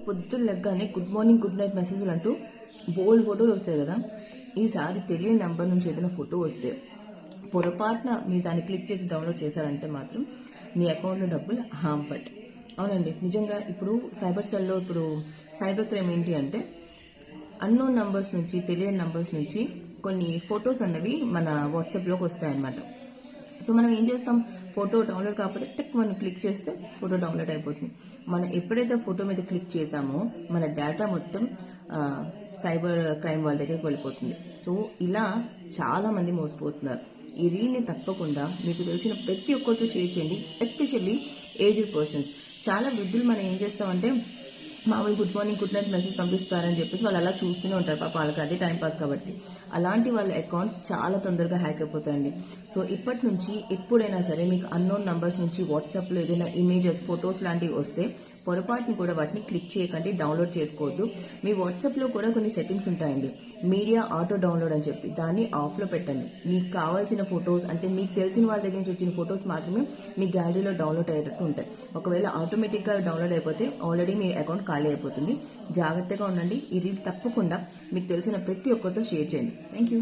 పొద్దున్న లెగ్గానే good morning good night మెసేజ్లు అంటూ బోల్డ్ ఫోటోలు వస్తాయి కదా. ఈసారి తెలియని నెంబర్ నుంచి ఏదైనా ఫోటో వస్తే పొరపాటున మీరు దాన్ని క్లిక్ చేసి డౌన్లోడ్ చేశారంటే మాత్రం మీ అకౌంట్లో డబ్బులు హాంఫర్ట్. అవునండి, నిజంగా ఇప్పుడు సైబర్ సెల్లో ఇప్పుడు సైబర్ క్రైమ్ ఏంటి అంటే అన్నోన్ నంబర్స్ నుంచి, తెలియని నంబర్స్ నుంచి కొన్ని ఫొటోస్ అన్నవి మన వాట్సాప్లోకి వస్తాయన్నమాట. సో మనం ఏం చేస్తాం, ఫోటో డౌన్లోడ్ కాకపోతే టెక్ మనం క్లిక్ చేస్తే ఫోటో డౌన్లోడ్ అయిపోతుంది. మనం ఎప్పుడైతే ఫోటో మీద క్లిక్ చేసామో మన డేటా మొత్తం సైబర్ క్రైమ్ వాళ్ళ దగ్గరికి వెళ్ళిపోతుంది. సో ఇలా చాలా మంది మోసపోతున్నారు. ఈ రీల్ని తప్పకుండా మీకు తెలిసిన ప్రతి ఒక్కరితో షేర్ చేయండి, ఎస్పెషల్లీ ఏజ్డ్ పర్సన్స్. చాలా వృద్ధులు మనం ఏం చేస్తామంటే మామూలు good morning good night message పంపిస్తారని చెప్పేసి వాళ్ళు అలా చూస్తూనే ఉంటారు. పాప వాళ్ళకి అదే టైంపాస్ కాబట్టి అలాంటి వాళ్ళ అకౌంట్స్ చాలా తొందరగా హ్యాక్ అయిపోతాయండి. సో ఇప్పటి నుంచి ఎప్పుడైనా సరే మీకు అన్నోన్ నంబర్స్ నుంచి వాట్సాప్లో ఏదైనా ఇమేజెస్, ఫొటోస్ లాంటివి వస్తే పొరపాటుని కూడా వాటిని క్లిక్ చేయకండి, డౌన్లోడ్ చేసుకోవద్దు. మీ వాట్సాప్లో కూడా కొన్ని సెట్టింగ్స్ ఉంటాయండి, మీడియా ఆటో డౌన్లోడ్ అని చెప్పి, దాన్ని ఆఫ్లో పెట్టండి. మీకు కావాల్సిన ఫొటోస్ అంటే మీకు తెలిసిన వాళ్ళ దగ్గర నుంచి వచ్చిన ఫొటోస్ మాత్రమే మీ గ్యాలరీలో డౌన్లోడ్ అయ్యేటట్టు ఉంటాయి. ఒకవేళ ఆటోమేటిక్గా డౌన్లోడ్ అయిపోతే ఆల్రెడీ మీ అకౌంట్ ఖాళీ అయిపోతుంది. జాగ్రత్తగా ఉండండి. ఈ రీల్ తప్పకుండా మీకు తెలిసిన ప్రతి ఒక్కరితో షేర్ చేయండి. Thank you.